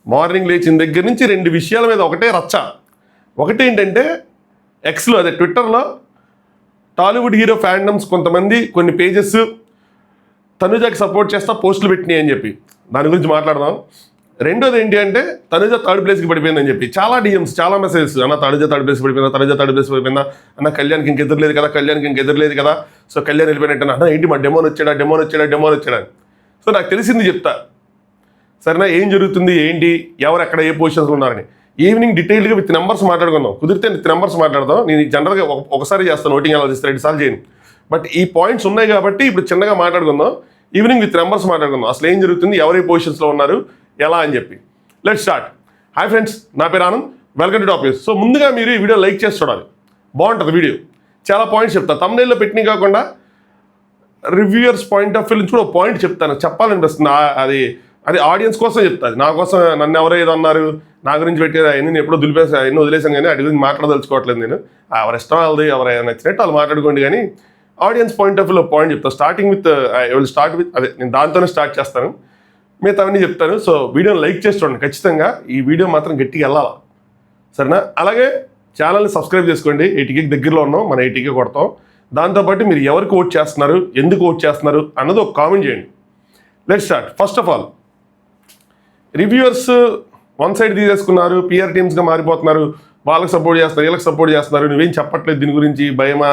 Morning లేచిన దగ్గర నుంచి 2 విషయాల మీద ఒకటే రచ్చ. ఒకటి ఏంటంటే ఎక్స్లో, అదే ట్విట్టర్లో టాలీవుడ్ హీరో ఫ్యాండమ్స్ కొంతమంది కొన్ని పేజెస్ తనుజకి సపోర్ట్ చేస్తా పోస్టులు పెట్టినాయి అని చెప్పి దాని గురించి మాట్లాడదాం. రెండోది ఏంటి అంటే తనుజ థర్డ్ ప్లేస్కి పడిపోయిందని చెప్పి చాలా డిఎమ్స్, చాలా మెసేజెస్. అన్న తనుజ థర్డ్ ప్లేస్ పడిపోయిందా, తనుజ థర్డ్ ప్లేస్ పడిపోయిందా, అన్న కళ్యాణ్కి ఇంక ఎదురులేదు కదా, కళ్యాణ్కి ఇంక ఎదురులేదు కదా, సో కళ్యాణ్ వెళ్ళిపోయినట్టు అన్న ఏంటి మా డెమోన్ వచ్చాడా. సో నాకు తెలిసింది చెప్తా సరేనా, ఏం జరుగుతుంది ఏంటి, ఎవరు ఎక్కడ ఏ పొజిషన్స్లో ఉన్నారని. ఈవినింగ్ డీటెయిల్గా విత్ నెంబర్స్ మాట్లాడుకుందాం, కుదిరితే విత్ నెంబర్స్ మాట్లాడదాం. నేను జనరల్గా ఒకసారి చేస్తాను, ఓటింగ్ అలా చేస్తాను, 2 సార్లు చేయను. బట్ ఈ పాయింట్స్ ఉన్నాయి కాబట్టి ఇప్పుడు చిన్నగా మాట్లాడుకుందాం. ఈవినింగ్ విత్ నెంబర్స్ మాట్లాడుకుందాం, అసలు ఏం జరుగుతుంది, ఎవరు ఏ పొజిషన్స్లో ఉన్నారు, ఎలా అని చెప్పి. Let start. హాయ్ ఫ్రెండ్స్, నా పేరు Anand, welcome to top news. So ముందుగా మీరు ఈ వీడియో లైక్ చేసి చూడాలి, బాగుంటుంది వీడియో. చాలా పాయింట్స్ చెప్తాను, తమ్నైల్లో పెట్టినవి కాకుండా రివ్యూయర్స్ పాయింట్ ఆఫ్ వ్యూ నుంచి కూడా ఒక పాయింట్ చెప్తాను, చెప్పాలనిపిస్తుంది. అది ఆడియన్స్ కోసం చెప్తాను, నా కోసం. నన్ను ఎవరో ఏదో అన్నారు, నా గురించి పెట్టారు, నేను ఎప్పుడో ఎన్నో వదిలేసాను, కానీ వాటి గురించి మాట్లాడదలుచుకోవట్లేదు నేను. ఎవరి ఇష్టం వాళ్ళది, ఎవరైనా నచ్చినట్టు వాళ్ళు మాట్లాడుకోండి, కానీ ఆడియన్స్ పాయింట్ ఆఫ్ వ్యూలో పాయింట్ చెప్తాను. స్టార్ట్ విత్ అదే, నేను దాంతోనే స్టార్ట్ చేస్తాను, మిగతావన్నీ చెప్తాను. సో వీడియోని లైక్ చేసి చూడండి ఖచ్చితంగా, ఈ వీడియో మాత్రం గట్టిగా వెళ్ళాలా, సరేనా. అలాగే ఛానల్ని సబ్స్క్రైబ్ చేసుకోండి, 80K దగ్గరలో ఉన్నాం, మన 80K కొడతాం. దాంతోపాటు మీరు ఎవరికి ఓట్ చేస్తున్నారు, ఎందుకు ఓట్ చేస్తున్నారు అన్నది ఒక కామెంట్ చేయండి. Let's start. First of all, reviewers one side తీసేసుకున్నారు, పిఆర్ టీమ్స్గా మారిపోతున్నారు, వాళ్ళకి సపోర్ట్ చేస్తున్నారు, వీళ్ళకి సపోర్ట్ చేస్తున్నారు, నువ్వేం చెప్పట్లేదు దీని గురించి, భయమా,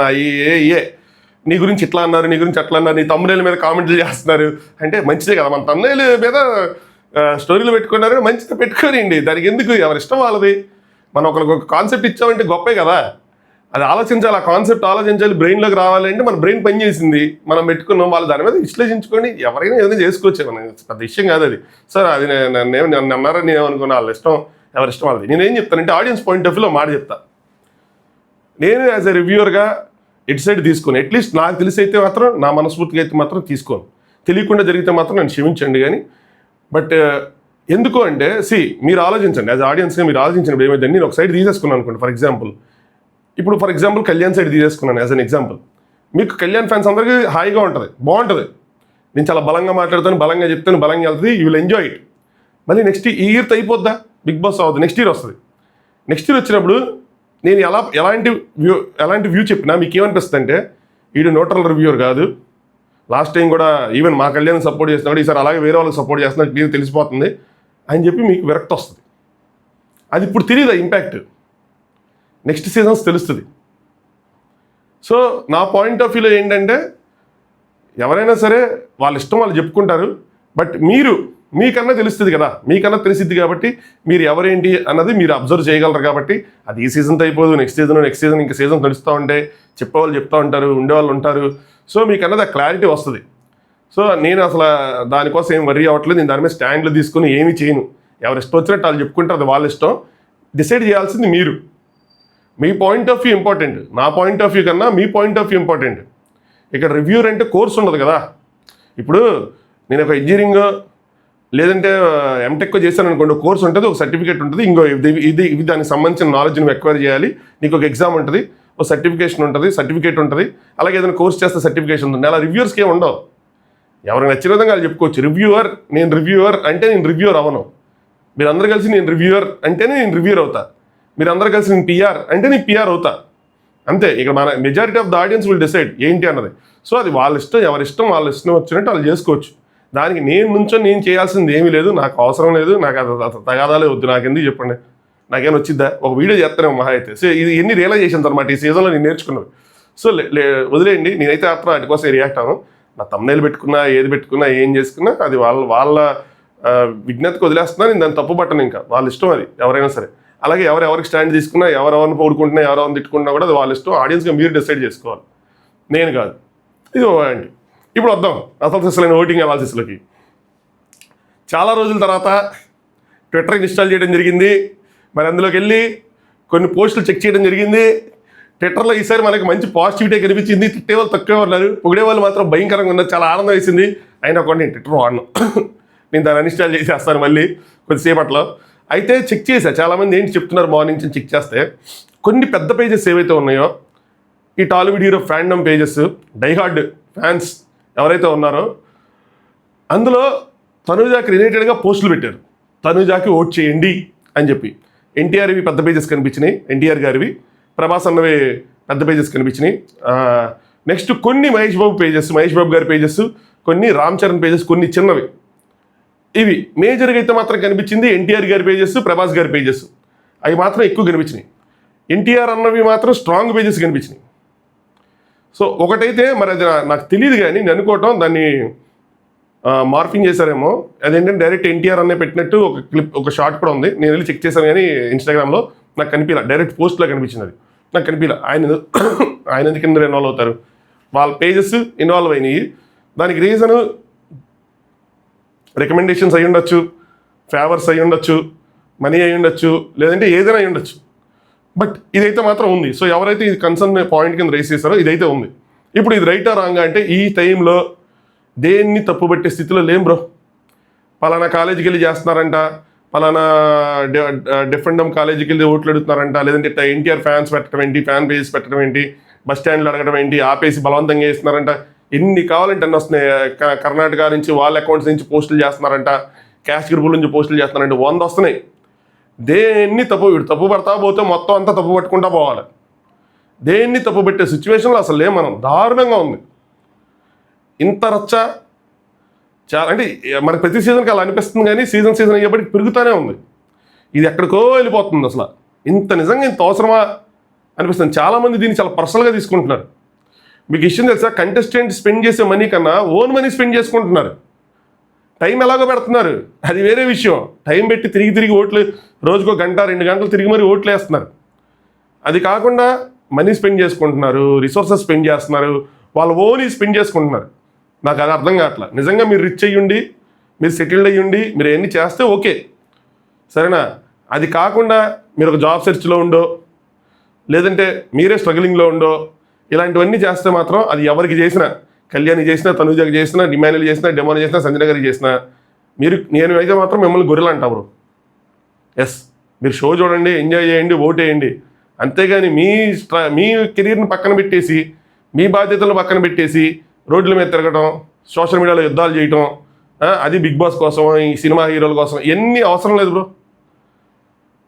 నీ గురించి ఇట్లా అన్నారు, నీ గురించి అట్లా అన్నారు, నీ తమ్ముళ్ళ మీద కామెంట్లు చేస్తున్నారు అంటే మంచిదే కదా. మన తమ్ముళ్ళ మీద స్టోరీలు పెట్టుకున్నారు, మంచిగా పెట్టుకోనండి, దానికి ఎందుకు, ఎవరి ఇష్టం వాళ్ళది. మనం ఒకరికి ఒక కాన్సెప్ట్ ఇచ్చామంటే గొప్పే కదా, అది ఆలోచించాలి, ఆ కాన్సెప్ట్ ఆలోచించాలి, బ్రెయిన్లోకి రావాలంటే మన బ్రెయిన్ పనిచేసింది, మనం పెట్టుకున్నాం, వాళ్ళు దాని మీద విశ్లేషించుకొని ఎవరైనా ఏదైనా చేసుకోవచ్చు, మన పెద్ద విషయం కాదు అది. సార్ అది నన్ను అన్నారని నేను ఏమనుకున్నా, వాళ్ళ ఇష్టం, ఎవరి ఇష్టం వాళ్ళది. నేనేం చెప్తానంటే ఆడియన్స్ పాయింట్ ఆఫ్ వ్యూలో మాట చెప్తా. నేను యాజ్ ఎ రివ్యూవర్గా ఎటు సైడ్ తీసుకోను, అట్లీస్ట్ నాకు తెలిసి అయితే మాత్రం, నా మనస్ఫూర్తిగా అయితే మాత్రం తీసుకోను. తెలియకుండా జరిగితే మాత్రం నన్ను క్షమించండి. కానీ బట్ ఎందుకు అంటే మీరు ఆలోచించండి, యాజ్ ఆడియన్స్గా మీరు ఆలోచించండి. ఏమైందండి, నేను ఒక సైడ్ తీసేసుకున్నాను అనుకోండి, ఫర్ ఎగ్జాంపుల్ కళ్యాణ్ సైడ్ తీసేసుకున్నాను యాజ్ అన్ ఎగ్జాంపుల్. మీకు కళ్యాణ్ ఫ్యాన్స్ అందరికీ హాయిగా ఉంటుంది, బాగుంటుంది, నేను చాలా బలంగా మాట్లాడతాను, బలంగా చెప్తాను, బలంగా వెళ్తుంది, యూ విల్ ఎంజాయ్ ఇట్. మళ్ళీ నెక్స్ట్ ఈ ఇయర్తో అయిపోద్దా, బిగ్ బాస్ అవుతుంది, నెక్స్ట్ ఇయర్ వస్తుంది. నెక్స్ట్ ఇయర్ వచ్చినప్పుడు నేను ఎలాంటి వ్యూ చెప్పినా మీకు ఏమనిపిస్తుంది అంటే, వీడు న్యూట్రల్ రివ్యూవర్ కాదు, లాస్ట్ టైం కూడా ఈవెన్ మా కళ్యాణ్ సపోర్ట్ చేస్తున్నాడు, ఈసారి అలాగే వేరే వాళ్ళకి సపోర్ట్ చేస్తున్నాడు, క్లియర్ తెలిసిపోతుంది అని చెప్పి మీకు విరక్తి వస్తుంది. అది ఇప్పుడు తెలియదు ఇంపాక్ట్, నెక్స్ట్ సీజన్స్ తెలుస్తుంది. సో నా పాయింట్ ఆఫ్ వ్యూలో ఏంటంటే, ఎవరైనా సరే వాళ్ళ ఇష్టం వాళ్ళు చెప్పుకుంటారు, బట్ మీకన్నా తెలుస్తుంది కదా, మీకన్నా తెలిసిద్ది కాబట్టి మీరు ఎవరేంటి అన్నది మీరు అబ్జర్వ్ చేయగలరు. కాబట్టి అది ఈ సీజన్తో అయిపోదు, నెక్స్ట్ సీజన్ ఇంకా సీజన్ నడుస్తూ ఉంటే చెప్పేవాళ్ళు చెప్తూ ఉంటారు, ఉండేవాళ్ళు ఉంటారు. సో మీకు అన్నది ఆ క్లారిటీ వస్తుంది. సో నేను అసలు దానికోసం ఏం వరీ అవ్వట్లేదు, నేను దాని మీద స్టాండ్లు తీసుకుని ఏమీ చేయను. ఎవరు ఇష్టం వచ్చినట్టు వాళ్ళు చెప్పుకుంటారు, అది వాళ్ళ ఇష్టం. డిసైడ్ చేయాల్సింది మీరు. మీ పాయింట్ ఆఫ్ వ్యూ ఇంపార్టెంట్, నా పాయింట్ ఆఫ్ వ్యూ కన్నా మీ పాయింట్ ఆఫ్ వ్యూ ఇంపార్టెంట్. ఇక్కడ రివ్యూర్ అంటే కోర్స్ ఉండదు కదా. ఇప్పుడు నేను ఒక ఇంజనీరింగ్ లేదంటే ఎంటెక్ చేశాను అనుకోండి, ఒక కోర్స్ ఉంటుంది, ఒక సర్టిఫికేట్ ఉంటుంది, ఇది దానికి సంబంధించిన నాలెడ్జ్ నువ్వు ఎక్వైర్ చేయాలి, నీకు ఒక ఎగ్జామ్ ఉంటుంది, ఒక సర్టిఫికేట్ ఉంటుంది, అలాగే ఏదైనా కోర్స్ చేస్తే సర్టిఫికేషన్ ఉంటుంది. అలా రివ్యూవర్స్కి ఏమి ఉండవు, ఎవరికి నచ్చిన విధంగా వాళ్ళు చెప్పుకోవచ్చు. నేను రివ్యూవర్ అంటే నేను రివ్యూవర్ అవ్వను, మీరందరూ కలిసి నేను రివ్యూవర్ అంటేనే నేను రివ్యూవర్ అవుతా, మీరందరూ కలిసి నేను పిఆర్ అంటే నేను పిఆర్ అవుతా, అంతే. ఇక్కడ మన majority of the audience will decide ఏంటి అన్నది. సో అది వాళ్ళ ఇష్టం, వాళ్ళ ఇష్టం వచ్చినట్టు వాళ్ళు చేసుకోవచ్చు. దానికి నేను చేయాల్సింది ఏమీ లేదు, నాకు అవసరం లేదు, నాకు అది తగాదాలే వద్దు, నాకు ఎందుకు చెప్పండి, నాకేం వచ్చిద్దా, ఒక వీడియో చేస్తానే మహా అయితే. సో ఇది ఎన్ని రియలైజేషన్స్ అనమాట ఈ సీజన్లో నేను నేర్చుకున్నాను. సో వదిలేయండి, నేనైతే మాత్రం వాటి కోసం రియాక్ట్ అవ్వను. నా తమ్నైల్ పెట్టుకున్నా, ఏది పెట్టుకున్నా, ఏం చేసుకున్నా అది వాళ్ళ విజ్ఞతకు వదిలేస్తున్నా. నేను దాన్ని తప్పు పట్టను, ఇంకా వాళ్ళ ఇష్టం అది, ఎవరైనా సరే. అలాగే ఎవరికి స్టాండ్ తీసుకున్నా, ఎవరెవరిని పడుకుంటున్నా, ఎవరెవరిని తిట్టుకున్నా కూడా అది వాళ్ళ ఇష్టం. ఆడియన్స్గా మీరు డిసైడ్ చేసుకోవాలి, నేను కాదు. ఇది అండి. ఇప్పుడు వద్దాం అసలు సిస్సులైన ఓటింగ్ అనాలిసిస్లోకి. చాలా రోజుల తర్వాత ట్విట్టర్ ఇన్స్టాల్ చేయడం జరిగింది, మరి అందులోకి వెళ్ళి కొన్ని పోస్టులు చెక్ చేయడం జరిగింది. ట్విట్టర్లో ఈసారి మనకి మంచి పాజిటివిటీ కనిపించింది, తిట్టేవాళ్ళు తక్కువ ఉన్నారు, పొగిడేవాళ్ళు మాత్రం భయంకరంగా ఉన్నారు, చాలా ఆనందం వేసింది. అయినా కూడా నేను ట్విట్టర్ వాడను, నేను దాన్ని అన్ఇన్స్టాల్ చేసేస్తాను మళ్ళీ కొద్దిసేపట్లో. అయితే చెక్ చేశా, చాలామంది ఏంటి చెప్తున్నారు మార్నింగ్ నుంచి చెక్ చేస్తే, కొన్ని పెద్ద పేజెస్ ఏవైతే ఉన్నాయో, ఈ Tollywood hero fandom pages, die-hard fans ఎవరైతే ఉన్నారో, అందులో తనుజాకి రిలేటెడ్గా పోస్టులు పెట్టారు. తనుజాకి ఓట్ చేయండి అని చెప్పి. ఎన్టీఆర్వి పెద్ద పేజెస్ కనిపించినాయి, ఎన్టీఆర్ గారివి. ప్రభాస్ అన్నవి పెద్ద పేజెస్ కనిపించినాయి. నెక్స్ట్ కొన్ని మహేష్ బాబు గారి పేజెస్, కొన్ని రామ్ చరణ్ పేజెస్, కొన్ని చిన్నవి. ఇవి మేజర్గా అయితే మాత్రం కనిపించింది ఎన్టీఆర్ గారి పేజెస్, ప్రభాస్ గారి పేజెస్. అవి మాత్రం ఎక్కువ కనిపించినాయి. ఎన్టీఆర్ అన్నవి మాత్రం స్ట్రాంగ్ పేజెస్ కనిపించినాయి. సో ఒకటైతే మరి అది నాకు తెలియదు, కానీ నేను అనుకోవటం దాన్ని మార్ఫింగ్ చేశారేమో. అదేంటంటే డైరెక్ట్ ఎన్టీఆర్ అనే పెట్టినట్టు ఒక క్లిప్, ఒక షార్ట్ కూడా ఉంది. నేను వెళ్ళి చెక్ చేశాను, కానీ ఇన్స్టాగ్రామ్లో నాకు కనిపించలే. డైరెక్ట్ పోస్ట్లో కనిపించింది, అది నాకు కనిపించలే. ఆయన ఎందుకు కింద ఇన్వాల్వ్ అవుతారు? వాళ్ళ పేజెస్ ఇన్వాల్వ్ అయినాయి. దానికి రీజను రికమెండేషన్స్ అయ్యి ఉండొచ్చు, ఫేవర్స్ అయ్యి ఉండొచ్చు, మనీ అయ్యి ఉండొచ్చు, లేదంటే ఏదైనా అయ్యి ఉండొచ్చు. బట్ ఇదైతే మాత్రం ఉంది. సో ఎవరైతే ఇది కన్సర్న్ పాయింట్ కింద రైస్ చేస్తారో ఇదైతే ఉంది. ఇప్పుడు ఇది రైటా రాంగా అంటే ఈ టైంలో దేన్ని తప్పుబట్టే స్థితిలో లేం బ్రో. పలానా కాలేజీకి వెళ్ళి చేస్తున్నారంట, పలానా డిఫరెండమ్ కాలేజీకి వెళ్ళి ఓట్లు అడుగుతున్నారంట, లేదంటే ఎన్టీఆర్ ఫ్యాన్స్ పెట్టడం ఏంటి, ఫ్యాన్ పేజెస్ పెట్టడం ఏంటి, బస్ స్టాండ్లో అడగడం ఏంటి, ఆపేసి బలవంతంగా చేస్తున్నారంట. ఎన్ని కావాలంటే అన్నీ వస్తున్నాయి. కర్ణాటక నుంచి వాళ్ళ అకౌంట్స్ నుంచి పోస్టులు చేస్తున్నారంట, క్యాష్ గ్రూపుల నుంచి పోస్టులు చేస్తున్నారంటే 100 వస్తున్నాయి. దేన్ని తప్పు పడతా పోతే మొత్తం అంతా తప్పు పట్టుకుంటా పోవాలి. దేన్ని తప్పు పెట్టే సిచ్యువేషన్లో అసలు మనం దారుణంగా ఉంది. ఇంత రచ్చ చాలా, అంటే మనకి ప్రతి సీజన్కి అలా అనిపిస్తుంది, కానీ సీజన్ అయ్యేప్పటికి పెరుగుతూనే ఉంది. ఇది ఎక్కడికో వెళ్ళిపోతుంది. అసలు నిజంగా ఇంత అవసరమా అనిపిస్తుంది. చాలామంది దీన్ని చాలా పర్సనల్గా తీసుకుంటున్నారు. మీకు విషయం తెలుసా, కంటెస్టెంట్ స్పెండ్ చేసే మనీ కన్నా ఓన్ మనీ స్పెండ్ చేసుకుంటున్నారు. టైం ఎలాగో పెడుతున్నారు, అది వేరే విషయం. టైం పెట్టి తిరిగి ఓట్లు, రోజుకో గంట 2 గంటలు తిరిగి మరీ ఓట్లు వేస్తున్నారు. అది కాకుండా మనీ స్పెండ్ చేసుకుంటున్నారు, రిసోర్సెస్ స్పెండ్ చేస్తున్నారు, వాళ్ళ ఓన్ స్పెండ్ చేసుకుంటున్నారు. నాకు అది అర్థం కావట్లా. నిజంగా మీరు రిచ్ అయ్యుండి, మీరు సెటిల్డ్ అయ్యుండి, మీరు ఎన్ని చేస్తే ఓకే, సరేనా. అది కాకుండా మీరు ఒక జాబ్ సెర్చ్లో ఉండో, లేదంటే మీరే స్ట్రగ్లింగ్లో ఉండో, ఇలాంటివన్నీ చేస్తే మాత్రం అది ఎవరికి చేసినా, కళ్యాణి చేసినా, తనుజకి చేసినా, డిమాండ్లు చేసినా, డెమోని చేసినా, సంజన గారికి చేసినా, నేను అయితే మాత్రం మిమ్మల్ని గొర్రెలు అంటారు. ఎస్, మీరు షో చూడండి, ఎంజాయ్ చేయండి, ఓట్ వేయండి. అంతేగాని మీ కెరీర్ని పక్కన పెట్టేసి, మీ బాధ్యతలను పక్కన పెట్టేసి రోడ్ల మీద తిరగడం, సోషల్ మీడియాలో యుద్ధాలు చేయటం, అది బిగ్ బాస్ కోసం, ఈ సినిమా హీరోల కోసం, ఇవన్నీ అవసరం లేదు బ్రో.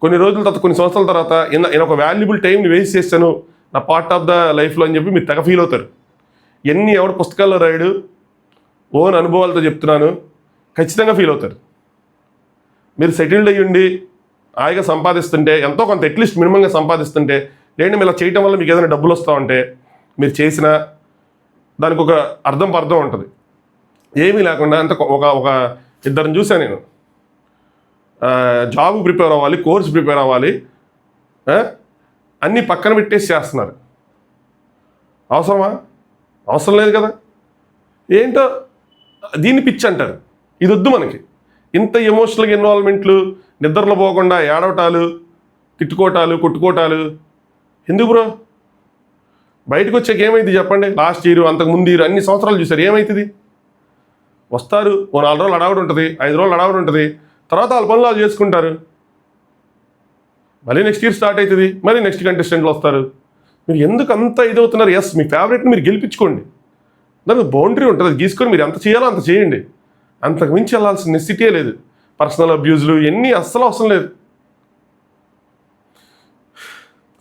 కొన్ని రోజుల తర్వాత, కొన్ని సంవత్సరాల తర్వాత నేను ఒక వాల్యుబుల్ టైంని వేస్ట్ చేస్తాను నా పార్ట్ ఆఫ్ ద లైఫ్లో అని చెప్పి మీరు తెగ ఫీల్ అవుతారు. ఎన్ని ఎవరు పుస్తకాల్లో రాయడు, ఓన్ అనుభవాలతో చెప్తున్నాను, ఖచ్చితంగా ఫీల్ అవుతారు. మీరు సెటిల్డ్ అయ్యుండి హాయిగా సంపాదిస్తుంటే, ఎంతో కొంత అట్లీస్ట్ మినిమంగా సంపాదిస్తుంటే, లేదంటే మీరు ఇలా చేయటం వల్ల మీకు ఏదైనా డబ్బులు వస్తూ ఉంటే, మీరు చేసిన దానికి ఒక అర్థం ఉంటుంది. ఏమీ లేకుండా అంత ఒక ఇద్దరిని చూసాను నేను. జాబ్ ప్రిపేర్ అవ్వాలి, కోర్స్ ప్రిపేర్ అవ్వాలి, అన్నీ పక్కన పెట్టేసి చేస్తున్నారు. అవసరమా? అవసరం లేదు కదా. ఏంటో దీన్ని పిచ్చి అంటారు. ఇది వద్దు మనకి. ఇంత ఎమోషనల్గా ఇన్వాల్వ్మెంట్లు, నిద్రలో పోకుండా ఏడవటాలు, తిట్టుకోవటాలు, కొట్టుకోవటాలు ఎందుకు బ్రో? బయటకు వచ్చాక ఏమైంది చెప్పండి? లాస్ట్ ఇయర్, అంతకుముందు ఇయర్, అన్ని సంవత్సరాలు చూసారు, ఏమవుతుంది? వస్తారు, ఓ 4 రోజులు అడావుడు ఉంటుంది, 5 రోజులు అడావుడు ఉంటుంది, తర్వాత వాళ్ళ పనులు వాళ్ళు చేసుకుంటారు. మళ్ళీ నెక్స్ట్ ఇయర్ స్టార్ట్ అవుతుంది, మళ్ళీ నెక్స్ట్ కంటెస్టెంట్లు వస్తారు. మీరు ఎందుకు అంత ఇదవుతున్నారు? ఎస్, మీ ఫేవరెట్ని మీరు గెలిపించుకోండి, దానికి బౌండరీ ఉంటుంది, అది గీసుకొని మీరు ఎంత చేయాలో అంత చేయండి. అంతకు మించి వెళ్ళాల్సిన నెసిటీయే లేదు. పర్సనల్ అబ్యూజ్లు ఇవన్నీ అస్సలు అవసరం లేదు.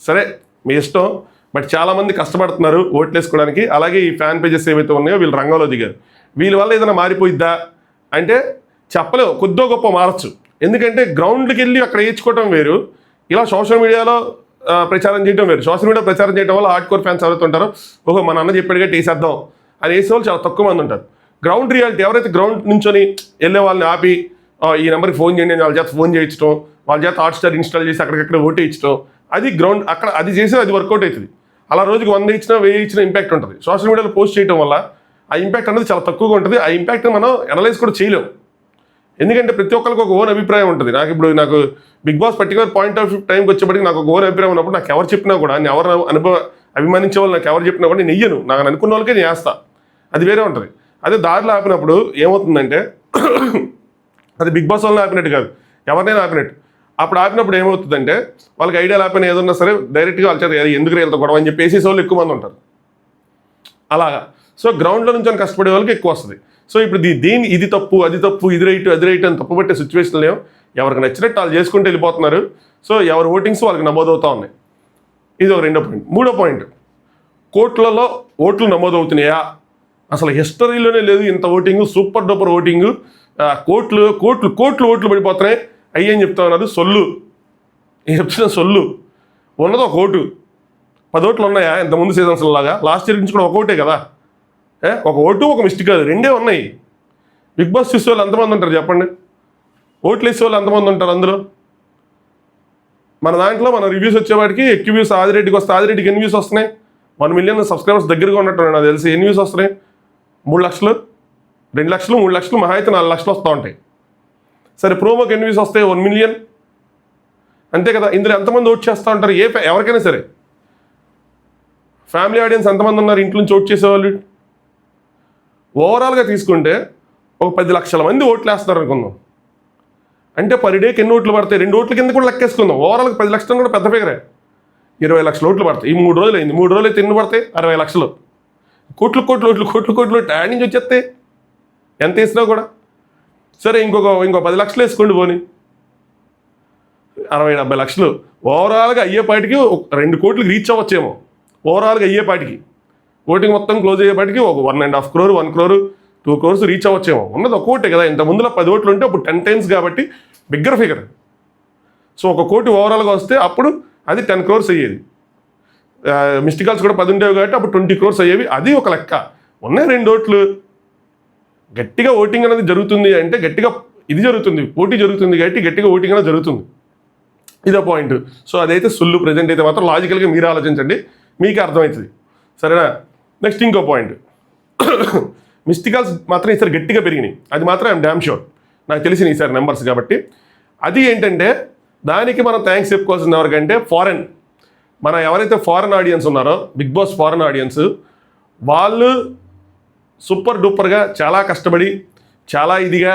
సరే, మీ ఇష్టం. బట్ చాలామంది కష్టపడుతున్నారు ఓట్లు వేసుకోవడానికి. అలాగే ఈ ఫ్యాన్ పేజెస్ ఏవైతే ఉన్నాయో వీళ్ళు రంగంలో దిగారు. వీళ్ళ వల్ల ఏదైనా మారిపోయిద్దా అంటే చెప్పలేవు, కొద్దో గొప్ప మారచ్చు. ఎందుకంటే గ్రౌండ్కి వెళ్ళి అక్కడ వేయించుకోవటం వేరు, ఇలా సోషల్ మీడియాలో ప్రచారం చేయడం వేరు. సోషల్ మీడియా ప్రచారం చేయడం వల్ల హార్డ్ కోర్ ఫ్యాన్స్ ఎవరైతే ఉంటారో, ఓహో మన అన్న చెప్పాడుగా వేసేద్దాం అని వేసేవాళ్ళు చాలా తక్కువ మంది ఉంటారు. గ్రౌండ్ రియాలిటీ ఎవరైతే గ్రౌండ్ నుంచొని వెళ్ళే వాళ్ళని ఆపి ఈ నెంబర్కి ఫోన్ చేయండి అని వాళ్ళ చేత ఫోన్ చేయించడం, వాళ్ళ చేత హాట్స్టార్ ఇన్స్టాల్ చేసి అక్కడికక్కడ ఓటు ఇచ్చడం, అది గ్రౌండ్ అక్కడ అది చేసి అది వర్కౌట్ అవుతుంది. అలా రోజుకి 100 ఇచ్చినా 1000 ఇచ్చినా ఇంపాక్ట్ ఉంటుంది. సోషల్ మీడియాలో పోస్ట్ చేయడం వల్ల ఆ ఇంపాక్ట్ అనేది చాలా తక్కువగా ఉంటుంది. ఆ ఇంపాక్ట్ మనం అనలైజ్ కూడా చేయలేం. ఎందుకంటే ప్రతి ఒక్కరికి ఒక ఓన్ అభిప్రాయం ఉంటుంది. నాకు Bigg Boss particular point of టైంకి వచ్చేప్పటికి నాకు ఒక ఓన్ అభిప్రాయం ఉన్నప్పుడు నాకు ఎవరు చెప్పినా కూడా, నేను ఎవరు అభిమానించే వాళ్ళు నాకు ఎవరు చెప్పినా కూడా నేను వెయ్యను. నాకు అనుకున్న వాళ్ళకే నేను వేస్తా, అది వేరే ఉంటుంది. అదే దారిలో ఆపినప్పుడు ఏమవుతుందంటే అది బిగ్ బాస్ వల్ల ఆపినట్టు కాదు, ఎవరినైనా ఆపినట్టు. అప్పుడు ఆపినప్పుడు ఏమవుతుందంటే వాళ్ళకి ఐడియా లేకపోయినా ఏదన్నా సరే డైరెక్ట్గా వాళ్ళ చేత ఎందుకు వెళ్తా గొడవ అని చెప్పి వేసేసే వాళ్ళు ఎక్కువ మంది ఉంటారు. అలాగా. సో గ్రౌండ్లో నుంచి కష్టపడే వాళ్ళకి ఎక్కువ వస్తుంది. సో ఇప్పుడు ఇది తప్పు, అది తప్పు, ఇది రైట్, అది రైట్ అని తప్పు పట్టే సిచ్యువేషన్లు ఏమో ఎవరికి నచ్చినట్టు వాళ్ళు చేసుకుంటూ వెళ్ళిపోతున్నారు. సో ఎవరి ఓటింగ్స్ వాళ్ళకి నమోదవుతూ ఉన్నాయి. ఇది ఒక రెండో పాయింట్. మూడో పాయింట్, కోట్లలో ఓట్లు నమోదవుతున్నాయా? అసలు హిస్టరీలోనే లేదు ఇంత ఓటింగు, సూపర్ డూపర్ ఓటింగు, కోట్లు కోట్లు కోట్లు ఓట్లు పడిపోతున్నాయి అయ్యని చెప్తా ఉన్నారు. సొల్లు, నేను చెప్తున్నా సొల్లు. ఉన్నది ఒక ఓటు, 10 ఓట్లు ఉన్నాయా ఇంతకుముందు సీజన్స్ లాగా? లాస్ట్ ఇయర్ నుంచి కూడా ఒక ఓటే కదా, ఒక ఓటు ఒక మిస్టేక్ కాదు, రెండే ఉన్నాయి. బిగ్ బాస్ చూసే వాళ్ళు ఎంతమంది ఉంటారు చెప్పండి? ఓట్లు వేసే వాళ్ళు ఎంతమంది ఉంటారు అందులో? మన దాంట్లో మన రివ్యూస్ వచ్చేవాడికి ఎక్కువ వ్యూస్ ఆదిరెడ్డికి వస్తే ఆదిరెడ్డికి ఎన్ని వ్యూస్ వస్తున్నాయి? 1 మిలియన్ సబ్స్క్రైబర్స్ దగ్గరగా ఉన్నట్టు నాకు తెలిసి ఎన్ని వ్యూస్ వస్తున్నాయి? 3 లక్షలు, 2 లక్షలు, 3 లక్షలు, మహా అయితే 4 లక్షలు వస్తూ ఉంటాయి. సరే ప్రోమోకి ఎన్ని వ్యూస్ వస్తాయి? 1 మిలియన్, అంతే కదా. ఇందులో ఎంతమంది ఓట్ చేస్తూ ఉంటారు? ఎవరికైనా సరే ఫ్యామిలీ ఆడియన్స్ ఎంతమంది ఉన్నారు ఇంట్లో నుంచి ఓట్ చేసేవాళ్ళు? ఓవరాల్గా తీసుకుంటే ఒక 10 లక్షల మంది ఓట్లు వేస్తున్నారు అనుకుందాం. అంటే పర్ డేకి ఎన్ని ఓట్లు పడతాయి? 2 ఓట్ల కింద కూడా లెక్కేసుకుందాం. ఓవరాల్గా 10 లక్షలు కూడా పెద్ద ఫిగరే. 20 లక్షల ఓట్లు పడతాయి. ఈ 3 రోజులు అయింది. 3 రోజులు అయితే ఎన్ని పడతాయి? 60 లక్షలు. కోట్లు కోట్లు ఓట్లు, కోట్లు కోట్లు ఓట్లు యాడ్ నుంచి వచ్చేస్తాయి ఎంత వేసినా కూడా. సరే ఇంకో 10 లక్షలు వేసుకోండి పోనీ, 60-70 లక్షలు. ఓవరాల్గా అయ్యేపాటికి 2 కోట్లకి రీచ్ అవ్వచ్చేమో. ఓవరాల్గా అయ్యేపాటికి ఓటింగ్ మొత్తం క్లోజ్ అయ్యేపాటికి ఒక 1.5 crore, 1 crore, 2 crores రీచ్ అవ్వచ్చేమో. ఉన్నది ఒక కోటే కదా. ఇంత ముందులో 10 ఓట్లు ఉంటే అప్పుడు 10 times కాబట్టి బిగ్గర్ ఫిగర్. సో 1 కోటి ఓవరాల్గా వస్తే అప్పుడు అది 10 crores అయ్యేది. మిస్డ్ కాల్స్ కూడా 10 ఉండేవి కాబట్టి అప్పుడు 20 crores అయ్యేవి. అది ఒక లెక్క. ఉన్నాయి 2 ఓట్లు. గట్టిగా ఓటింగ్ అనేది జరుగుతుంది అంటే గట్టిగా ఇది జరుగుతుంది, పోటీ జరుగుతుంది కాబట్టి గట్టిగా ఓటింగ్ అనేది జరుగుతుంది. ఇదో పాయింట్. సో అదైతే సుల్లు. ప్రజెంట్ అయితే మాత్రం లాజికల్గా మీరు ఆలోచించండి, మీకే అర్థమవుతుంది. సరేనా? నెక్స్ట్ ఇంకో పాయింట్, మిస్డ్ కాల్స్ మాత్రం ఈసారి గట్టిగా పెరిగినాయి. అది మాత్రం ఐఎమ్ డ్యామ్ షూర్. నాకు తెలిసిన ఈసారి నెంబర్స్ కాబట్టి. అది ఏంటంటే దానికి మనం థ్యాంక్స్ చెప్పుకోవాల్సింది ఎవరికంటే ఫారెన్. మన ఎవరైతే ఫారెన్ ఆడియన్స్ ఉన్నారో, బిగ్ బాస్ ఫారెన్ ఆడియన్స్, వాళ్ళు సూపర్ డూపర్గా చాలా కష్టపడి చాలా ఇదిగా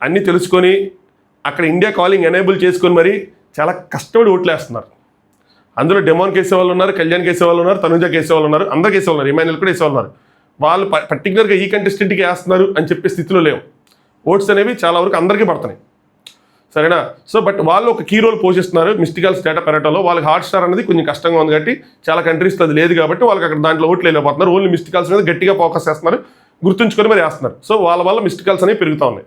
అన్నీ తెలుసుకొని అక్కడ ఇండియా కాలింగ్ ఎనేబుల్ చేసుకొని మరి చాలా కష్టపడి ఓట్లు వేస్తున్నారు. అందులో డెమోన్కి వేసే వాళ్ళు ఉన్నారు, కళ్యాణ్కి వేసే వాళ్ళు ఉన్నారు, తనుజకి వేసే వాళ్ళు ఉన్నారు, అందరికి వేసే వాళ్ళు ఉన్నారు, ఇమాన్యుల్ కూడా వేసే వాళ్ళు ఉన్నారు. వాళ్ళు పర్టికులర్గా ఈ కంటెస్టెంట్కి వేస్తున్నారు అని చెప్పే స్థితిలో లేవు. ఓట్స్ అనేవి చాలా వరకు అందరికీ పడుతున్నాయి. సరేనా? సో బట్ వాళ్ళు ఒక కీ రోల్ పోషిస్తున్నారు మిస్డ్ కాల్స్ డేటా పెరగటంలో. వాళ్ళకి హాట్స్టార్ అనేది కొంచెం కష్టంగా ఉంది కాబట్టి చాలా కంట్రీస్లో అది లేదు కాబట్టి వాళ్ళకి అక్కడ దాంట్లో ఓట్లు వెళ్ళిపోతున్నారు. ఓన్లీ మిస్డ్ కాల్స్ మీద గట్టిగా ఫోకస్ చేస్తున్నారు, గుర్తుంచుకొని మరి వేస్తున్నారు. సో వాళ్ళ వల్ల మిస్డ్ కాల్స్ అనేవి పెరుగుతూ ఉన్నాయి.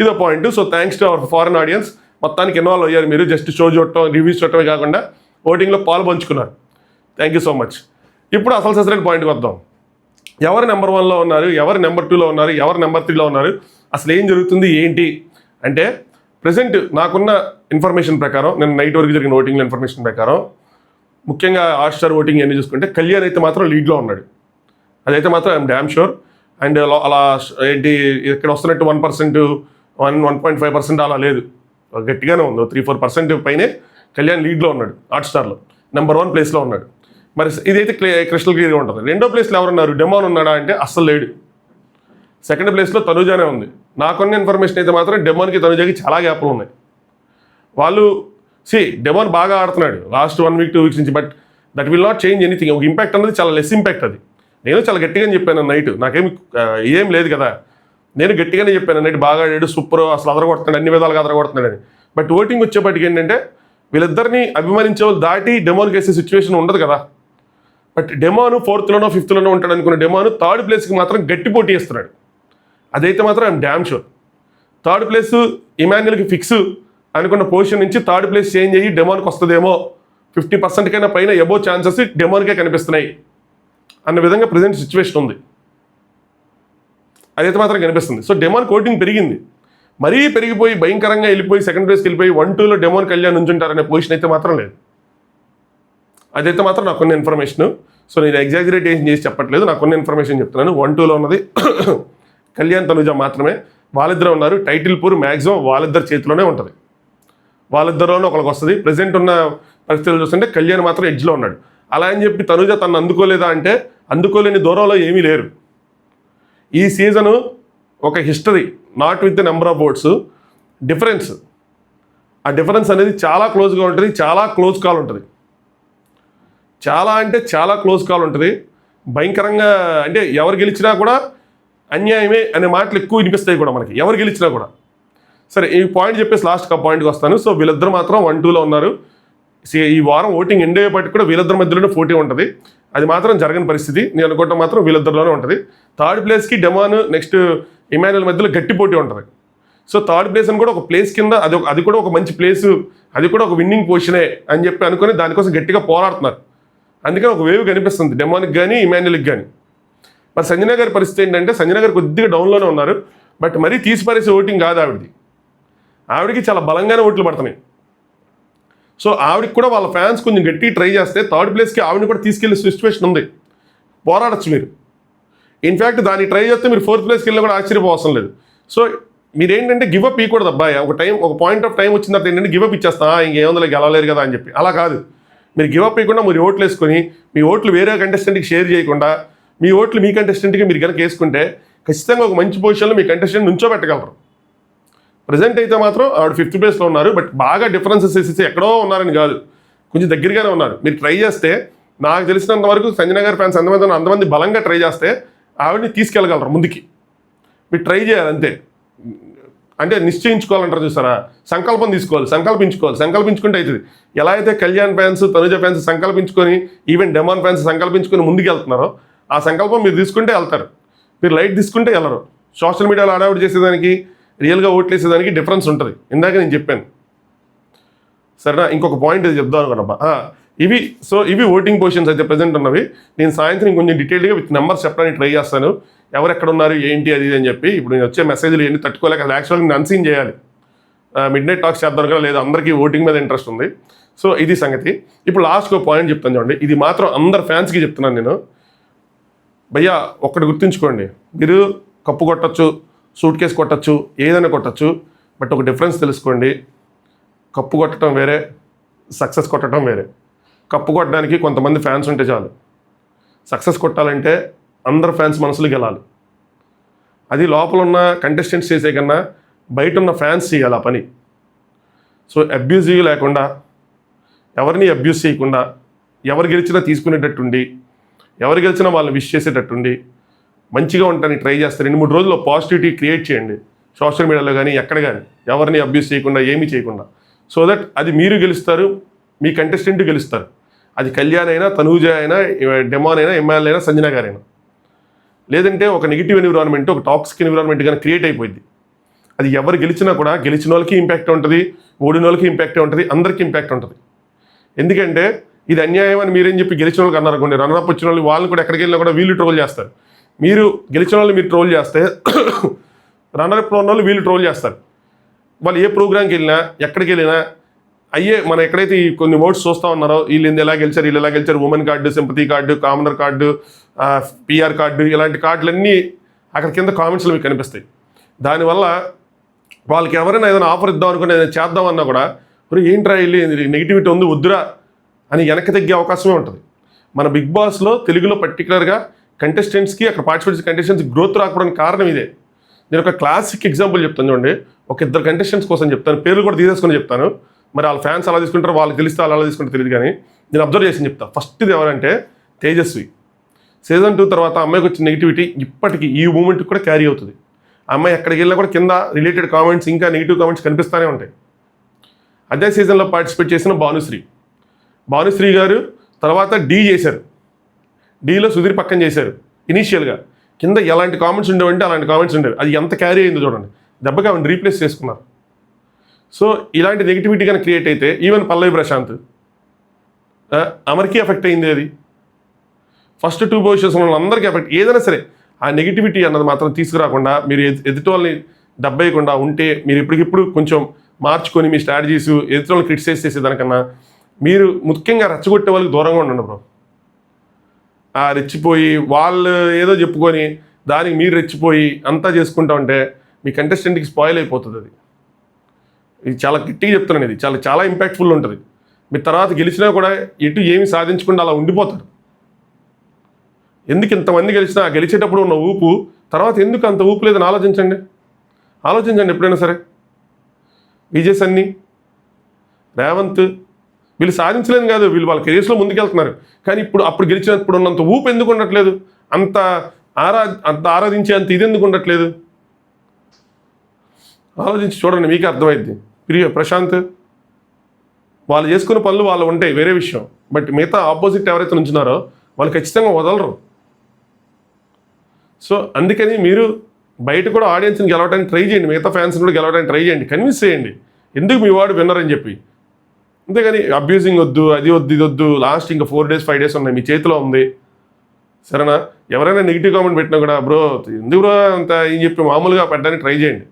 ఇదో point. So thanks to our foreign audience. మొత్తానికి ఇన్వాల్వ్ అయ్యారు మీరు. జస్ట్ షో చూడటం, రివ్యూస్ చూడటమే కాకుండా ఓటింగ్లో పాలు పంచుకున్నారు. Thank you so much. ఇప్పుడు అసలు సెసరైన పాయింట్కి వద్దాం. ఎవరు నెంబర్ 1లో ఉన్నారు, ఎవరు నెంబర్ 2లో ఉన్నారు, ఎవరు నెంబర్ 3లో ఉన్నారు, అసలు ఏం జరుగుతుంది ఏంటి అంటే, ప్రజెంట్ నాకున్న ఇన్ఫర్మేషన్ ప్రకారం, నేను నైట్ వరకు జరిగిన ఓటింగ్లో ఇన్ఫర్మేషన్ ప్రకారం, ముఖ్యంగా హాట్స్టార్ ఓటింగ్ అన్ని చూసుకుంటే కళ్యాణ్ అయితే మాత్రం లీడ్లో ఉన్నాడు. అదైతే మాత్రం ఐఎమ్ డ్యామ్ షూర్. అండ్ అలా ఏంటి ఇక్కడ వస్తున్నట్టు 1%, 1.5% అలా లేదు, గట్టిగానే ఉంది. 3-4% పైనే కళ్యాణ్ లీడ్లో ఉన్నాడు. హాట్స్టార్లో నెంబర్ 1 ప్లేస్లో ఉన్నాడు. మరి ఇదైతే క్రిస్టల్ క్లియర్గా ఉంటుంది. రెండో ప్లేస్లో ఎవరున్నారు? డెమాన్ ఉన్నాడా అంటే అస్సలు లేడు. సెకండ్ ప్లేస్లో తనుజానే ఉంది. నాకున్న ఇన్ఫర్మేషన్ అయితే మాత్రం డెమాన్కి తనుజాకి చాలా గ్యాప్లు ఉన్నాయి. వాళ్ళు డెమాన్ బాగా ఆడుతున్నాడు లాస్ట్ 1 week 2 weeks నుంచి. But that will not change anything. ఒక ఇంపాక్ట్ అనేది చాలా లెస్ ఇంపాక్ట్. అది నేను చాలా గట్టిగానే చెప్పాను నైట్. ఏం లేదు కదా, నేను గట్టిగానే చెప్పాను నైట్ బాగా ఆడాడు, సూపర్, అసలు అదరగొడుతున్నాడు, అన్ని విధాలుగా అదరగొడుతున్నాడు అని. బట్ ఓటింగ్ వచ్చేప్పటికి ఏంటంటే వీళ్ళిద్దరిని అభిమానించే వాళ్ళు దాటి డెమాన్కి వేసే సిచ్యువేషన్ ఉండదు కదా. బట్ డెమాను 4th-లోనో 5th-లోనో ఉంటాడు అనుకున్న డెమాను 3rd ప్లేస్కి మాత్రం గట్టి పోటీ చేస్తున్నాడు. అదైతే మాత్రం I'm damn sure. 3rd place ఇమాన్యుల్కి ఫిక్స్ అనుకున్న పొజిషన్ నుంచి 3rd ప్లేస్ చేంజ్ అయ్యి డెమాన్కి వస్తుందేమో, 50% కైనా పైన ఎబో ఛాన్సెస్ డెమాన్కే కనిపిస్తున్నాయి అన్న విధంగా ప్రజెంట్ సిచ్యువేషన్ ఉంది. అదైతే మాత్రం కనిపిస్తుంది. సో డెమాన్ ఓటింగ్ పెరిగింది, మరీ పెరిగిపోయి భయంకరంగా వెళ్ళిపోయి 2nd ప్లేస్కి వెళ్ళిపోయి 1-2లో డెమాన్ కళ్యాణ్ నుంచుంటారనే పొజిషన్ అయితే మాత్రం లేదు. అదైతే మాత్రం నాకున్న ఇన్ఫర్మేషన్. సో నేను ఎగ్జాజరేట్ ఏం చేసి చెప్పట్లేదు, నాకున్న ఇన్ఫర్మేషన్ చెప్తున్నాను. 1-2లో ఉన్నది కళ్యాణ్ తనుజ మాత్రమే. వాళ్ళిద్దరు ఉన్నారు. టైటిల్ పూర్ మ్యాక్సిమం వాళ్ళిద్దరు చేతిలోనే ఉంటుంది. వాళ్ళిద్దరిలోనే ఒకరికి వస్తుంది. ప్రజెంట్ ఉన్న పరిస్థితులు చూస్తుంటే కళ్యాణ్ మాత్రం ఎడ్జ్లో ఉన్నాడు. అలా అని చెప్పి తనుజ తను అందుకోలేదా అంటే అందుకోలేని దూరంలో ఏమీ లేరు. ఈ సీజను ఒక history, not with the number of votes, difference. ఆ డిఫరెన్స్ అనేది చాలా క్లోజ్గా ఉంటుంది, చాలా క్లోజ్ కాల్ ఉంటుంది. చాలా అంటే చాలా క్లోజ్ కాల్ ఉంటుంది. భయంకరంగా అంటే ఎవరు గెలిచినా కూడా అన్యాయమే అనే మాటలు ఎక్కువ వినిపిస్తాయి కూడా మనకి, ఎవరు గెలిచినా కూడా. సరే ఈ పాయింట్ చెప్పేసి లాస్ట్ పాయింట్కి వస్తాను. సో వీళ్ళిద్దరు మాత్రం 1-2లో ఉన్నారు. ఈ వారం ఓటింగ్ ఎండ్ అయ్యేపటికి కూడా వీళ్ళిద్దరి మధ్యలోనే పోటీ ఉంటుంది. అది మాత్రం జరగని పరిస్థితి. నేను అనుకుంటాం మాత్రం వీళ్ళిద్దరిలోనే ఉంటుంది. థర్డ్ ప్లేస్కి డెమాన్ నెక్స్ట్ ఇమాన్యుయల్ మధ్యలో గట్టి పోటీ ఉంటుంది. సో థర్డ్ ప్లేస్ అని కూడా ఒక ప్లేస్ కింద అది కూడా ఒక మంచి ప్లేసు, అది కూడా ఒక విన్నింగ్ పొజిషనే అని చెప్పి అనుకుని దానికోసం గట్టిగా పోరాడుతున్నారు. అందుకని ఒక వేవ్ కనిపిస్తుంది డెమాన్కి కానీ ఇమాన్యుయల్కి కానీ. మరి సంజన గారి పరిస్థితి ఏంటంటే సంజన గారు కొద్దిగా డౌన్లోనే ఉన్నారు. బట్ మరీ తీసిపారేసే ఓటింగ్ కాదు ఆవిడది. ఆవిడకి చాలా బలంగానే ఓట్లు పడుతున్నాయి. సో ఆవిడకి కూడా వాళ్ళ ఫ్యాన్స్ కొంచెం గట్టిగా ట్రై చేస్తే థర్డ్ ప్లేస్కి ఆవిడని కూడా తీసుకెళ్లే సిచ్యువేషన్ ఉంది. పోరాడచ్చు మీరు. ఇన్ఫ్యాక్ట్ దాన్ని ట్రై చేస్తే మీరు ఫోర్త్ ప్లేస్కి వెళ్ళినా కూడా ఆశ్చర్యపోవసం లేదు. సో మీరేంటంటే గివప్ ఇవ్వకూడదు అబ్బాయి. ఒక పాయింట్ ఆఫ్ టైం వచ్చిన తర్వాత ఏంటంటే గివప్ ఇచ్చేస్తా ఇంకేముందో గెలవలేరు కదా అని చెప్పి. అలా కాదు. మీరు గివప్ ఇవ్వకుండా మీరు ఓట్లు వేసుకొని మీ ఓట్లు వేరే కంటెస్టెంట్కి షేర్ చేయకుండా మీ ఓట్లు మీ కంటెస్టెంట్కి మీరు కనుక వేసుకుంటే ఖచ్చితంగా ఒక మంచి పొజిషన్లో మీ కంటెస్టెంట్ నుంచోబెట్టగలరు. ప్రజెంట్ అయితే మాత్రం ఆవిడ 5th ప్లేస్లో ఉన్నారు. బట్ బాగా డిఫరెన్సెస్ వేసేసి ఎక్కడో ఉన్నారని కాదు, కొంచెం దగ్గరగానే ఉన్నారు. మీరు ట్రై చేస్తే నాకు తెలిసినంత వరకు సంజన గారి ఫ్యాన్స్ అంతమంది బలంగా ట్రై చేస్తే ఆవిడని తీసుకెళ్ళగలరు ముందుకి. మీరు ట్రై చేయాలి అంతే. అంటే నిశ్చయించుకోవాలంటారు చూసారా, సంకల్పం తీసుకోవాలి, సంకల్పించుకుంటే అవుతుంది. ఎలా అయితే కళ్యాణ్ ఫ్యాన్స్ తనుజ ఫ్యాన్స్ సంకల్పించుకొని ఈవెన్ డెమాన్ ఫ్యాన్స్ సంకల్పించుకొని ముందుకు వెళ్తున్నారో ఆ సంకల్పం మీరు తీసుకుంటే వెళ్తారు. మీరు లైట్ తీసుకుంటే వెళ్ళరు. సోషల్ మీడియాలో హడావుడి చేసేదానికి రియల్గా ఓట్లు వేసేదానికి డిఫరెన్స్ ఉంటుంది. ఇందాక నేను చెప్పాను సరేనా. ఇంకొక పాయింట్ ఇది చెప్దాం అనుకున్నా. ఇవి ఓటింగ్ పొజిషన్స్ అయితే ప్రజెంట్ ఉన్నవి. నేను సాయంత్రం కొంచెం డీటెయిల్గా విత్ నెంబర్స్ చెప్పడానికి ట్రై చేస్తాను. ఎవరెక్కడ ఉన్నారు ఏంటి అది అని చెప్పి. ఇప్పుడు నేను వచ్చే మెసేజ్లు ఏంటి తట్టుకోలేక యాక్చువల్గా నేను అన్సీన్ చేయాలి. మిడ్ నైట్ టాక్స్ చేద్దాం కదా, లేదు అందరికీ ఓటింగ్ మీద ఇంట్రెస్ట్ ఉంది. సో ఇది సంగతి. ఇప్పుడు లాస్ట్కి ఒక పాయింట్ చెప్తాను చూడండి. ఇది మాత్రం అందరు ఫ్యాన్స్కి చెప్తున్నాను నేను. భయ్యా ఒక్కటి గుర్తుంచుకోండి, మీరు కప్పు కొట్టచ్చు, సూట్ కేసు కొట్టచ్చు, ఏదైనా కొట్టచ్చు. బట్ ఒక డిఫరెన్స్ తెలుసుకోండి. కప్పు కొట్టడం వేరే, సక్సెస్ కొట్టడం వేరే. కప్పు కొట్టడానికి కొంతమంది ఫ్యాన్స్ ఉంటే చాలు. సక్సెస్ కొట్టాలంటే అందరు ఫ్యాన్స్ మనసులు గెలాలి. అది లోపల ఉన్న కంటెస్టెంట్స్ చేసే కన్నా బయట ఉన్న ఫ్యాన్స్ చేయాలి ఆ పని. సో అబ్యూజివ్ లేకుండా, ఎవరిని అబ్యూస్ చేయకుండా, ఎవరు గెలిచినా తీసుకునేటట్టుండి, ఎవరు గెలిచినా వాళ్ళని విష్ చేసేటట్టుండి మంచిగా ఉండటానికి ట్రై చేస్తారు. 2-3 రోజుల్లో పాజిటివిటీ క్రియేట్ చేయండి సోషల్ మీడియాలో కానీ ఎక్కడ కానీ, ఎవరిని అబ్యూస్ చేయకుండా ఏమీ చేయకుండా. సో దట్ అది మీరు గెలుస్తారు, మీ కంటెస్టెంట్ గెలుస్తారు. అది కళ్యాణ్ అయినా, తనూజ అయినా, డెమాన్ అయినా, ఎమ్మెల్యే అయినా, సంజన గారైనా. లేదంటే ఒక నెగిటివ్ ఎన్విరాన్మెంట్, ఒక టాక్సిక్ ఎన్విరాన్మెంట్ కానీ క్రియేట్ అయిపోయింది. అది ఎవరు గెలిచినా కూడా గెలిచిన వాళ్ళకి ఇంపాక్ట్ ఉంటుంది, ఓడిన వాళ్ళకి ఇంపాక్టే ఉంటుంది, అందరికీ ఇంపాక్ట్ ఉంటుంది. ఎందుకంటే ఇది అన్యాయం అని మీరేం చెప్పి గెలిచిన వాళ్ళకి అన్నారు అనుకోండి, రన్నరప్ వచ్చిన వాళ్ళు వాళ్ళని కూడా ఎక్కడికి వెళ్ళినా కూడా వీళ్ళు ట్రోల్ చేస్తారు. మీరు గెలిచిన వాళ్ళు మీరు ట్రోల్ చేస్తే రన్నరప్లో ఉన్న వాళ్ళు వీళ్ళు ట్రోల్ చేస్తారు. వాళ్ళు ఏ ప్రోగ్రామ్కి వెళ్ళినా ఎక్కడికి వెళ్ళినా మనం ఎక్కడైతే ఈ కొన్ని ఓట్స్ చూస్తూ ఉన్నారో, వీళ్ళు ఎలా గెలిచారు, women card, sympathy card, commoner card, PR card, ఇలాంటి కార్డులన్నీ అక్కడ కింద కామెంట్స్లో మీకు కనిపిస్తాయి. దానివల్ల వాళ్ళకి ఎవరైనా ఏదైనా ఆఫర్ ఇద్దాం అనుకుని ఏదైనా చేద్దామన్నా కూడా ఏంట్రా వెళ్ళి నెగిటివిటీ ఉంది వద్దురా అని వెనక్కి తగ్గే అవకాశమే ఉంటుంది. మన బిగ్ బాస్లో తెలుగులో పర్టికులర్గా కంటెస్టెంట్స్కి అక్కడ పార్టిసిపేట్ చేసే కంటెస్టెంట్స్ గ్రోత్ రాకపోవడానికి కారణం ఇదే. నేను ఒక క్లాసిక్ ఎగ్జాంపుల్ చెప్తాను చూడండి. ఒక 2 కంటెస్టెంట్స్ కోసం చెప్తాను, పేర్లు కూడా తీసేసుకొని చెప్తాను. మరి వాళ్ళ ఫ్యాన్స్ అలా తీసుకుంటారు, వాళ్ళకి తెలిస్తే అలా తీసుకుంటారు తెలియదు. కానీ నేను అబ్జర్వ్ చేసి చెప్తాను. ఫస్ట్ది ఎవరంటే తేజస్వి. సీజన్ 2 తర్వాత అమ్మాయికి వచ్చిన నెగిటివిటీ ఇప్పటికీ ఈ మూమెంట్కి కూడా క్యారీ అవుతుంది. ఆ అమ్మాయి ఎక్కడికి వెళ్ళినా కూడా కింద రిలేటెడ్ కామెంట్స్, ఇంకా నెగిటివ్ కామెంట్స్ కనిపిస్తూనే ఉంటాయి. అదే సీజన్లో పార్టిసిపేట్ చేసిన భానుశ్రీ గారు తర్వాత డీ చేశారు. డీలో సుధీర్ పక్కన చేశారు. ఇనీషియల్గా కింద ఎలాంటి కామెంట్స్ ఉండేవంటే అలాంటి కామెంట్స్ ఉండేవి. అది ఎంత క్యారీ అయిందో చూడండి. దెబ్బకి ఆమెను రీప్లేస్ చేసుకున్నారు. సో ఇలాంటి నెగిటివిటీ కానీ క్రియేట్ అయితే ఈవెన్ పల్లవి ప్రశాంత్ అమర్కి ఎఫెక్ట్ అయింది. అది ఫస్ట్ 2 పొజిషన్స్ అందరికీ ఎఫెక్ట్. ఏదైనా సరే ఆ నెగిటివిటీ అన్నది మాత్రం తీసుకురాకుండా మీరు ఎదుటి వాళ్ళని దెబ్బేయకుండా ఉంటే మీరు ఇప్పటికిప్పుడు కొంచెం మార్చుకొని మీ స్ట్రాటజీస్ ఎదుటి వాళ్ళని క్రిటిసైజ్ చేసేదానికన్నా మీరు ముఖ్యంగా రెచ్చగొట్టే వాళ్ళకి దూరంగా ఉండండి బ్రో. రెచ్చిపోయి వాళ్ళు ఏదో చెప్పుకొని దానికి మీరు రెచ్చిపోయి అంతా చేసుకుంటా ఉంటే మీ కంటెస్టెంట్కి స్పాయిల్ అయిపోతుంది. ఇది చాలా గట్టిగా చెప్తున్నాను. ఇది చాలా చాలా ఇంపాక్ట్ఫుల్ ఉంటుంది. మీరు తర్వాత గెలిచినా కూడా ఎటు ఏమి సాధించకుండా అలా ఉండిపోతారు. ఎందుకు ఇంతమంది గెలిచినా గెలిచేటప్పుడు ఉన్న ఊపు తర్వాత ఎందుకు అంత ఊపు లేదని ఆలోచించండి ఎప్పుడైనా సరే. విజయ్ సన్నీ, రేవంత్ వీళ్ళు సాధించలేదు కాదు, వీళ్ళు వాళ్ళ కెరీర్స్లో ముందుకెళ్తున్నారు. కానీ అప్పుడు గెలిచినప్పుడు ఉన్నంత ఊపు ఎందుకు ఉండట్లేదు, అంత ఆరాధించే అంత ఇది ఎందుకు ఉండట్లేదు? ఆలోచించి చూడండి, మీకే అర్థమైద్ది. ప్రశాంత్ వాళ్ళు చేసుకునే పనులు వాళ్ళు ఉంటాయి, వేరే విషయం. బట్ మిగతా ఆపోజిట్ ఎవరైతే ఉంచున్నారో వాళ్ళు ఖచ్చితంగా వదలరు. సో అందుకని మీరు బయట కూడా ఆడియన్స్ని గెలవడానికి ట్రై చేయండి, మిగతా ఫ్యాన్స్ని కూడా గెలవడానికి ట్రై చేయండి, కన్విన్స్ చేయండి ఎందుకు మీ వాడు విన్నర్ అని చెప్పి. అంతేగాని అబ్యూజింగ్ వద్దు, అది వద్దు, ఇది వద్దు. లాస్ట్ ఇంకా 4 days 5 days ఉన్నాయి, మీ చేతిలో ఉంది. సరేనా? ఎవరైనా నెగిటివ్ కామెంట్ పెట్టినా కూడా బ్రో ఎందుకు బ్రో అంత ఏం చెప్పి మామూలుగా పెట్టడానికి ట్రై చేయండి.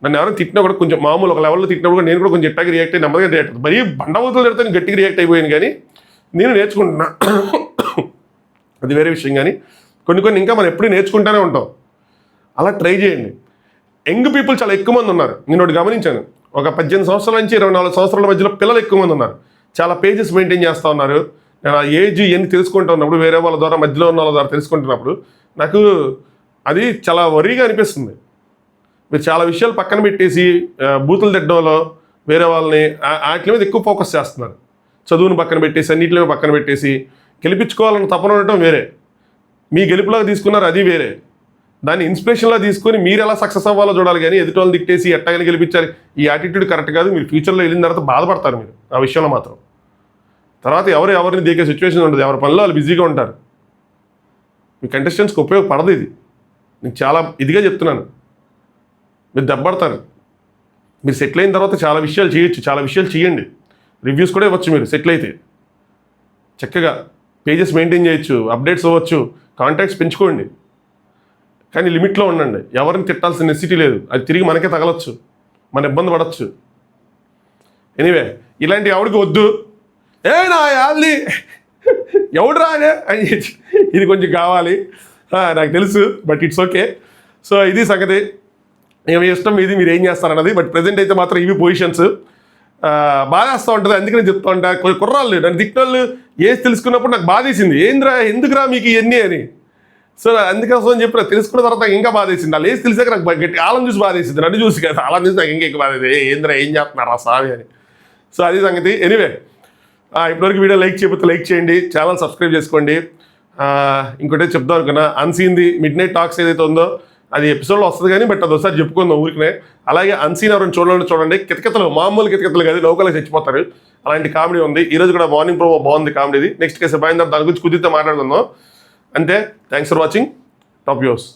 నన్ను ఎవరైనా తిట్టినా కూడా కొంచెం మామూలు ఒక లెవెల్లో తిట్టినప్పుడు కూడా నేను కూడా కొంచెం ఎట్టాకి రియాక్ట్ అయ్యి నెమ్మదిగా రియాక్ట్ అవుతుంది. మరీ బండవతులు తిడితే నేను గట్టిగా రియాక్ట్ అయిపోయాను, కానీ నేను నేర్చుకుంటున్నా, అది వేరే విషయం. కానీ కొన్ని ఇంకా మనం ఎప్పుడూ నేర్చుకుంటూనే ఉంటాం. అలా ట్రై చేయండి. యంగ్ పీపుల్ చాలా ఎక్కువ మంది ఉన్నారు. నేను ఒకటి గమనించాను, ఒక 18 సంవత్సరాల నుంచి 24 సంవత్సరాల మధ్యలో పిల్లలు ఎక్కువ మంది ఉన్నారు. చాలా పేజెస్ మెయింటైన్ చేస్తూ ఉన్నారు. నేను ఆ ఏజ్ ఇవన్నీ తెలుసుకుంటూ ఉన్నప్పుడు, వేరే వాళ్ళ ద్వారా మధ్యలో ఉన్న వాళ్ళ ద్వారా తెలుసుకుంటున్నప్పుడు నాకు అది చాలా వరీగా అనిపిస్తుంది. మీరు చాలా విషయాలు పక్కన పెట్టేసి బూతులు తిట్టడంలో వేరే వాళ్ళని వాటి మీద ఎక్కువ ఫోకస్ చేస్తున్నారు. చదువును పక్కన పెట్టేసి అన్నింటిలో పక్కన పెట్టేసి గెలిపించుకోవాలని తపన ఉండటం వేరే, మీ గెలుపులాగా తీసుకున్నారు అది వేరే. దాన్ని ఇన్స్పిరేషన్లా తీసుకొని మీరు ఎలా సక్సెస్ అవ్వాలో చూడాలి, కానీ ఎదుటి వాళ్ళు తిట్టేసి ఎట్టగానే గెలిపించాలి, ఈ యాటిట్యూడ్ కరెక్ట్ కాదు. మీరు ఫ్యూచర్లో వెళ్ళిన తర్వాత బాధపడతారు మీరు ఆ విషయంలో మాత్రం. తర్వాత ఎవరిని దిగే సిచ్యువేషన్ ఉండదు, ఎవరి పనిలో వాళ్ళు బిజీగా ఉంటారు. మీ కంటెస్టెంట్స్కి ఉపయోగపడదు ఇది, నేను చాలా ఇదిగా చెప్తున్నాను. మీరు దెబ్బడతారు. మీరు సెటిల్ అయిన తర్వాత చాలా విషయాలు చేయొచ్చు, చాలా విషయాలు చేయండి, రివ్యూస్ కూడా ఇవ్వచ్చు. మీరు సెటిల్ అయితే చక్కగా పేజెస్ మెయింటైన్ చేయొచ్చు, అప్డేట్స్ ఇవ్వచ్చు, కాంటాక్ట్స్ పెంచుకోండి, కానీ లిమిట్లో ఉండండి. ఎవరిని తిట్టాల్సిన నెసిటీ లేదు, అది తిరిగి మనకే తగలచ్చు, మన ఇబ్బంది పడవచ్చు. ఎనీవే ఇలాంటి ఎవడికి వద్దు, నా యాల్ని ఎవడు రానే అని ఇది కొంచెం కావాలి, నాకు తెలుసు, బట్ ఇట్స్ ఓకే. సో ఇది సంగతి, మీ ఇష్టం ఇది, మీరు ఏం చేస్తారన్నది. బట్ ప్రజెంట్ అయితే మాత్రం ఇవి పొజిషన్స్ బాధేస్తూ ఉంటుంది. అందుకని చెప్తూ ఉంటా, కొన్ని కుర్రాళ్ళు నన్ను తిట్టినోళ్ళు ఏది తెలుసుకున్నప్పుడు నాకు బాధేసింది, ఎందుకురా మీకు ఇవన్నీ అని. సో అందుకోసం చెప్పిన తెలుసుకున్న తర్వాత ఇంకా బాధేసింది. వాళ్ళు ఏది తెలిసాక నాకు గట్టి ఆలం చూసి బాధేసింది, నన్ను చూసి కదా, ఆలం చూసి నాకు ఇంకా ఎక్కువ బాధేది, ఏంద్రా ఏం చేస్తున్నారా స్వామి అని. సో అది సంగతి. ఎనీవే ఇప్పటివరకు వీడియో లైక్ చేయకపోతే లైక్ చేయండి, ఛానల్ సబ్స్క్రైబ్ చేసుకోండి. ఇంకోటి చెప్దాం అనుకున్నా, అన్సీన్ది మిడ్ నైట్ టాక్స్ ఏదైతే ఉందో అది ఎపిసోడ్లో వస్తుంది, కానీ బట్ అది ఒకసారి చెప్పుకుందాం ఊరికనే. అలాగే అన్సీన్ ఎవరైనా చూడండి, కితకితలు, మామూలు కితకితలు కాదు, లోకల్గా చచ్చిపోతారు, అలాంటి కామెడీ ఉంది. ఈరోజు కూడా మార్నింగ్ ప్రోమో బాగుంది కామెడీది. నెక్స్ట్ కేసు బయలుదేరి దాని గురించి కుదిరితే మాట్లాడుకుందాం. అంతే. Thanks for watching. Top views.